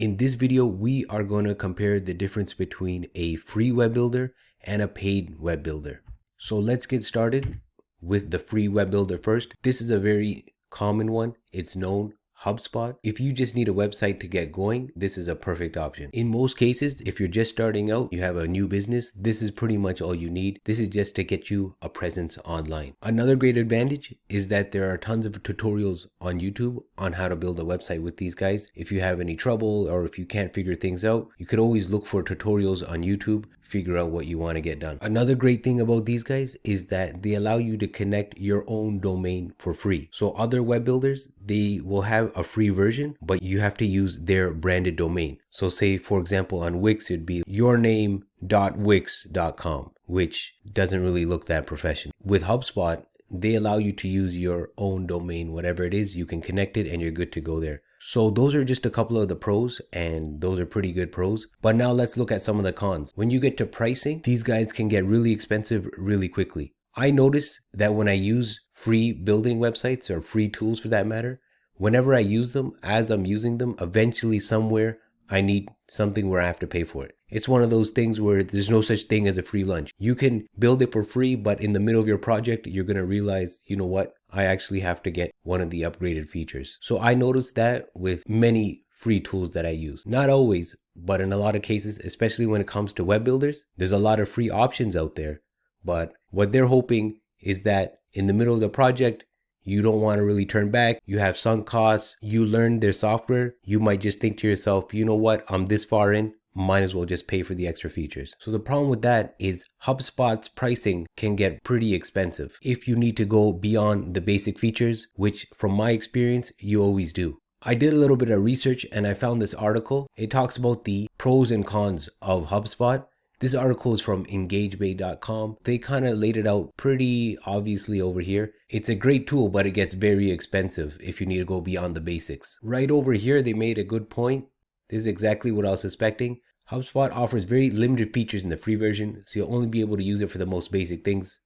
In this video, we are going to compare the difference between a free web builder and a paid web builder. So let's get started with the free web builder first. This is a very common one. It's known, HubSpot. If you just need a website to get going, this is a perfect option. In most cases, if you're just starting out, you have a new business, this is pretty much all you need. This is just to get you a presence online. Another great advantage is that there are tons of tutorials on YouTube on how to build a website with these guys. If you have any trouble or if you can't figure things out, you could always look for tutorials on YouTube, figure out what you want to get done. Another great thing about these guys is that they allow you to connect your own domain for free. So other web builders, they will have a free version, but you have to use their branded domain. So say, for example, on Wix, it'd be yourname.wix.com, which doesn't really look that professional. With HubSpot, they allow you to use your own domain, whatever it is, you can connect it and you're good to go there. So those are just a couple of the pros, and those are pretty good pros. But now let's look at some of the cons. When you get to pricing, these guys can get really expensive really quickly. I notice that when I use free building websites, or free tools for that matter, whenever I use them, as I'm using them, eventually somewhere I need something where I have to pay for it. It's one of those things where there's no such thing as a free lunch. You can build it for free, but in the middle of your project, you're going to realize, you know what? I actually have to get one of the upgraded features. So I noticed that with many free tools that I use. Not always, but in a lot of cases, especially when it comes to web builders, there's a lot of free options out there. But what they're hoping is that in the middle of the project, you don't want to really turn back. You have sunk costs. You learn their software. You might just think to yourself, you know what? I'm this far in. Might as well just pay for the extra features. So the problem with that is HubSpot's pricing can get pretty expensive if you need to go beyond the basic features, which from my experience, you always do. I did a little bit of research and I found this article. It talks about the pros and cons of HubSpot. This article is from EngageBay.com. They kind of laid it out pretty obviously over here. It's a great tool, but it gets very expensive if you need to go beyond the basics. Right over here, they made a good point. This is exactly what I was suspecting. HubSpot offers very limited features in the free version, so you'll only be able to use it for the most basic things.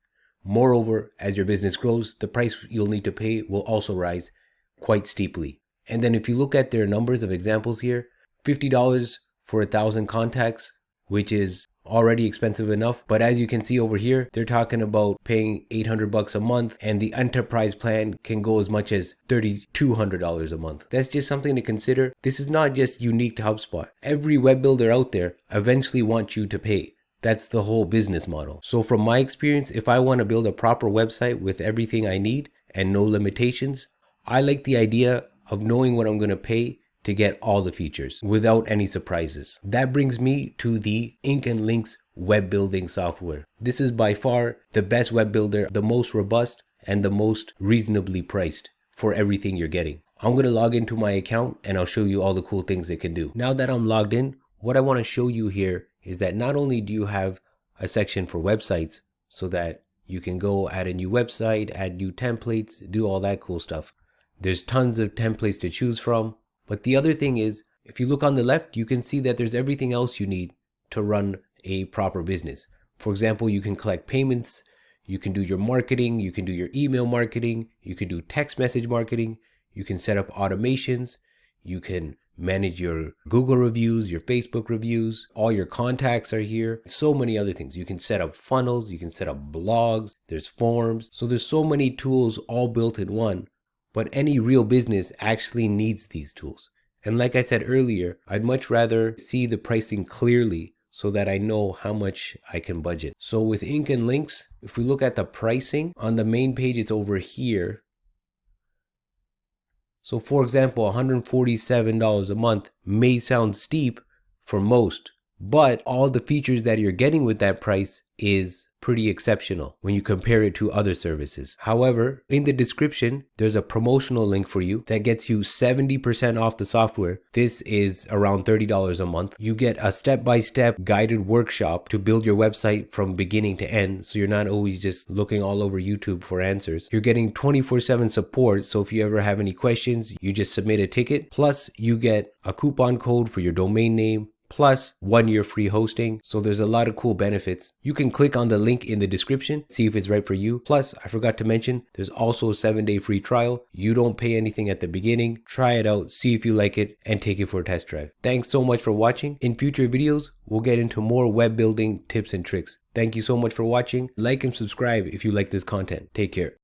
Moreover, as your business grows, the price you'll need to pay will also rise quite steeply. And then if you look at their numbers of examples here, $50 for 1,000 contacts, which is already expensive enough. But as you can see over here, they're talking about paying $800 a month, and the enterprise plan can go as much as $3,200 a month. That's just something to consider. This is not just unique to HubSpot. Every web builder out there eventually wants you to pay. That's the whole business model. So from my experience, if I want to build a proper website with everything I need and no limitations, I like the idea of knowing what I'm going to pay to get all the features without any surprises. That brings me to the Ink and Links web building software. This is by far the best web builder, the most robust and the most reasonably priced for everything you're getting. I'm going to log into my account and I'll show you all the cool things it can do. Now that I'm logged in, what I want to show you here is that not only do you have a section for websites so that you can go add a new website, add new templates, do all that cool stuff. There's tons of templates to choose from. But the other thing is, if you look on the left, you can see that there's everything else you need to run a proper business. For example, you can collect payments, you can do your marketing, you can do your email marketing, you can do text message marketing, you can set up automations, you can manage your Google reviews, your Facebook reviews, all your contacts are here. So many other things. You can set up funnels, you can set up blogs, there's forms. So there's so many tools all built in one. But any real business actually needs these tools. And like I said earlier, I'd much rather see the pricing clearly so that I know how much I can budget. So with Ink and Links, if we look at the pricing on the main page, it's over here. So for example, $147 a month may sound steep for most, but all the features that you're getting with that price is pretty exceptional when you compare it to other services. However, in the description, there's a promotional link for you that gets you 70% off the software. This is around $30 a month. You get a step-by-step guided workshop to build your website from beginning to end, so you're not always just looking all over YouTube for answers. You're getting 24/7 support, so if you ever have any questions, you just submit a ticket. Plus, you get a coupon code for your domain name, plus 1 year free hosting. So there's a lot of cool benefits. You can click on the link in the description, see if it's right for you. Plus, I forgot to mention, there's also a 7-day free trial. You don't pay anything at the beginning. Try it out, see if you like it, and take it for a test drive. Thanks so much for watching. In future videos, we'll get into more web building tips and tricks. Thank you so much for watching. Like and subscribe if you like this content. Take care.